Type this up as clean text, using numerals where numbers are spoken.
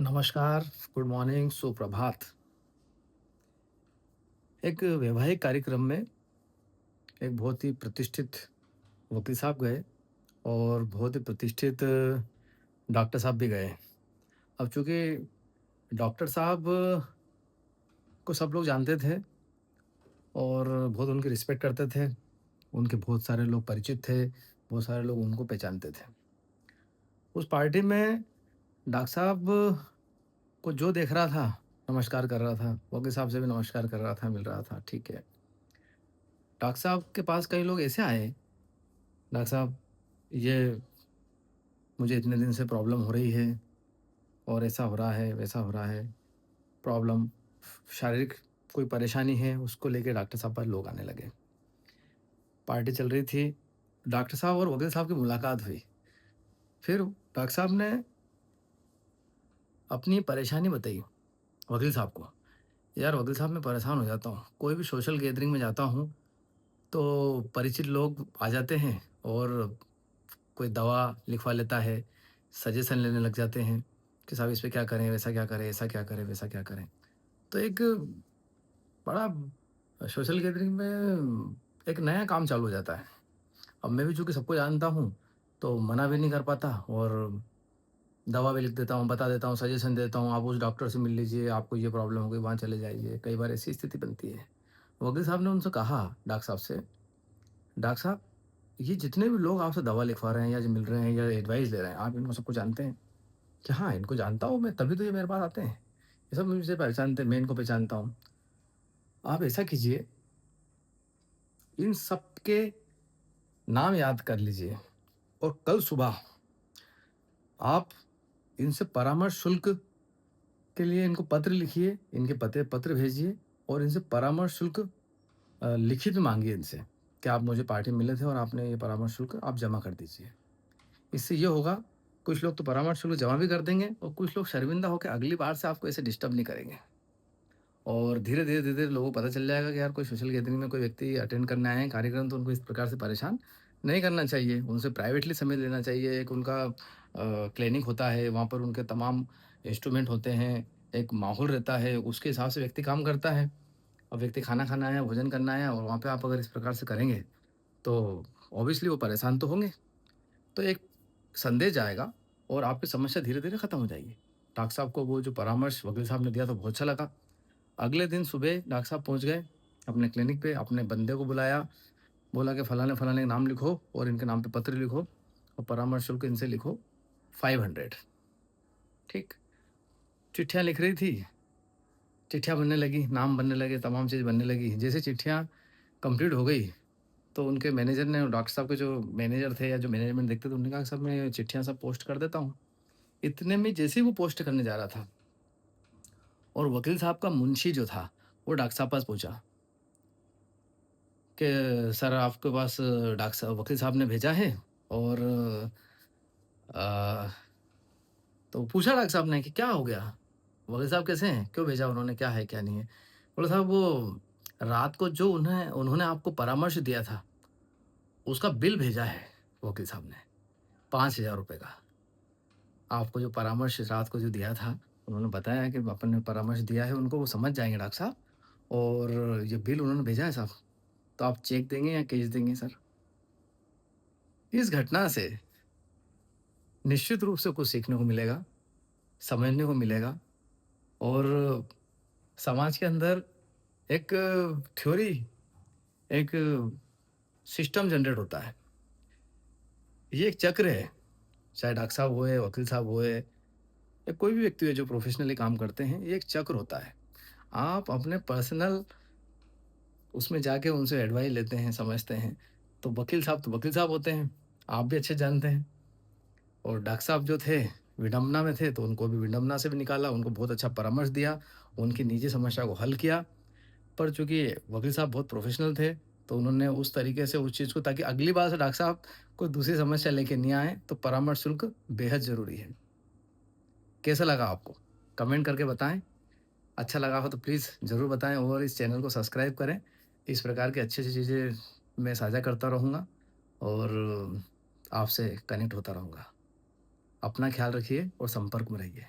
नमस्कार, good morning, सुप्रभात। एक वैवाहिक कार्यक्रम में एक बहुत ही प्रतिष्ठित वकील साहब गए और बहुत ही प्रतिष्ठित डॉक्टर साहब भी गए। अब चूँकि डॉक्टर साहब को सब लोग जानते थे और बहुत उनकी रिस्पेक्ट करते थे। उनके बहुत सारे लोग परिचित थे, बहुत सारे लोग उनको पहचानते थे। उस पार्टी में डॉक्टर साहब को जो देख रहा था, नमस्कार कर रहा था। वकील साहब से भी नमस्कार कर रहा था, मिल रहा था, ठीक है। डॉक्टर साहब के पास कई लोग ऐसे आए, डॉक्टर साहब ये मुझे इतने दिन से प्रॉब्लम हो रही है और ऐसा हो रहा है, वैसा हो रहा है। प्रॉब्लम शारीरिक कोई परेशानी है, उसको लेके डॉक्टर साहब पास लोग आने लगे। पार्टी चल रही थी, डॉक्टर साहब और वकील साहब की मुलाकात हुई। फिर डॉक्टर साहब ने अपनी परेशानी बताई वकील साहब को। यार वकील साहब मैं परेशान हो जाता हूँ, कोई भी सोशल गैदरिंग में जाता हूँ, तो परिचित लोग आ जाते हैं और कोई दवा लिखवा लेता है, सजेशन लेने लग जाते हैं कि साहब इस पे क्या करें, वैसा क्या करें, ऐसा क्या करें, वैसा क्या करें। तो एक बड़ा सोशल गैदरिंग में एक नया काम चालू हो जाता है। अब मैं भी चूँकि सबको जानता हूँ, तो मना भी नहीं कर पाता और दवा भी लिख देता हूँ, बता देता हूँ, सजेशन देता हूँ, आप उस डॉक्टर से मिल लीजिए, आपको ये प्रॉब्लम हो गई, वहाँ चले जाइए। कई बार ऐसी स्थिति बनती है। वकील साहब ने उनसे कहा डॉक्टर साहब से, "डॉक्टर साहब, ये जितने भी लोग आपसे दवा लिखवा रहे हैं या जो मिल रहे हैं या एडवाइस ले रहे हैं, आप इनको सबको जानते हैं?" कि हाँ, इनको जानता हूँ मैं, तभी तो ये मेरे पास आते हैं। ये सब मुझे पहचानते हैं, मैं इनको पहचानता हूँ। आप ऐसा कीजिए, इन सबके नाम याद कर लीजिए और कल सुबह आप इनसे परामर्श शुल्क के लिए इनको पत्र लिखिए, इनके पते पत्र भेजिए और इनसे परामर्श शुल्क लिखित में माँगिए इनसे कि आप मुझे पार्टी में मिले थे और आपने ये परामर्श शुल्क आप जमा कर दीजिए। इससे ये होगा, कुछ लोग तो परामर्श शुल्क जमा भी कर देंगे और कुछ लोग शर्मिंदा होके अगली बार से आपको ऐसे डिस्टर्ब नहीं करेंगे। और धीरे-धीरे, धीरे-धीरे लोगों को पता चल जाएगा कि यार कोई सोशल गैदरिंग में कोई व्यक्ति अटेंड करने आए हैं कार्यक्रम, तो उनको इस प्रकार से परेशान नहीं करना चाहिए। उनसे प्राइवेटली समय लेना चाहिए। एक उनका क्लिनिक होता है, वहाँ पर उनके तमाम इंस्ट्रूमेंट होते हैं, एक माहौल रहता है, उसके हिसाब से व्यक्ति काम करता है। अब व्यक्ति खाना खाना आया, भोजन करना आया और वहाँ पे आप अगर इस प्रकार से करेंगे, तो ऑब्वियसली वो परेशान तो होंगे। तो एक संदेश जाएगा और आपकी समस्या धीरे-धीरे खत्म हो जाएगी। डॉक्टर साहब को वो जो परामर्श वकील साहब ने दिया था, बहुत अच्छा लगा। अगले दिन सुबह डॉक्टर साहब पहुँच गए अपने क्लिनिक पे, अपने बंदे को बुलाया, बोला कि फलाने-फलाने का नाम लिखो और इनके नाम पे पत्र लिखो और परामर्श शुल्क इनसे लिखो 500। ठीक? चिट्ठियाँ लिख रही थी, चिट्ठियाँ बनने लगी, नाम बनने लगे, तमाम चीज़ बनने लगी। जैसे चिट्ठियाँ कंप्लीट हो गई, तो उनके मैनेजर ने डॉक्टर साहब के जो मैनेजर थे या जो मैनेजमेंट देखते थे, उन्होंने कहा, "सर मैं चिट्ठियाँ सब पोस्ट कर देता हूँ।" इतने में जैसे ही वो पोस्ट करने जा रहा था और वकील साहब का मुंशी जो था, वो डॉक्टर साहब पास पहुँचा कि सर आपके पास डॉक्टर साहब वकील साहब ने भेजा है और अ, तो पूछा डॉक्टर साहब ने कि क्या हो गया? वकील साहब कैसे हैं? क्यों भेजा उन्होंने? क्या है, क्या नहीं है? बोला साहब वो रात को जो उन्हें उन्होंने आपको परामर्श दिया था, उसका बिल भेजा है वकील साहब ने, ₹5000 का। आपको जो परामर्श रात को जो दिया था, उन्होंने बताया कि अपन ने परामर्श दिया है उनको, वो समझ जाएँगे डॉक्टर साहब और ये बिल उन्होंने भेजा है साहब, तो आप चेक देंगे या कैश देंगे सर? इस घटना से निश्चित रूप से कुछ सीखने को मिलेगा, समझने को मिलेगा और समाज के अंदर एक थ्योरी, एक सिस्टम जनरेट होता है। ये एक चक्र है, चाहे डॉक्टर साहब हुए, वकील साहब हुए या कोई भी व्यक्ति है जो प्रोफ़ेशनली काम करते हैं, ये एक चक्र होता है। आप अपने पर्सनल उसमें जाके उनसे एडवाइस लेते हैं, समझते हैं, तो वकील साहब होते हैं, आप भी अच्छे जानते हैं। और डॉक्टर साहब जो थे, विडंबना में थे, तो उनको भी विडंबना से भी निकाला, उनको बहुत अच्छा परामर्श दिया, उनकी निजी समस्या को हल किया। पर चूँकि वकील साहब बहुत प्रोफ़ेशनल थे, तो उन्होंने उस तरीके से उस चीज़ को, ताकि अगली बार से डॉक्टर साहब कोई दूसरी समस्या लेके नहीं आएँ, तो परामर्श शुल्क बेहद ज़रूरी है। कैसा लगा आपको? कमेंट करके बताएँ। अच्छा लगा हो तो प्लीज़ ज़रूर बताएँ और इस चैनल को सब्सक्राइब करें। इस प्रकार की अच्छी-अच्छी चीज़ें मैं साझा करता रहूँगा और आपसे कनेक्ट होता रहूँगा। अपना ख़्याल रखिए और संपर्क में रहिए।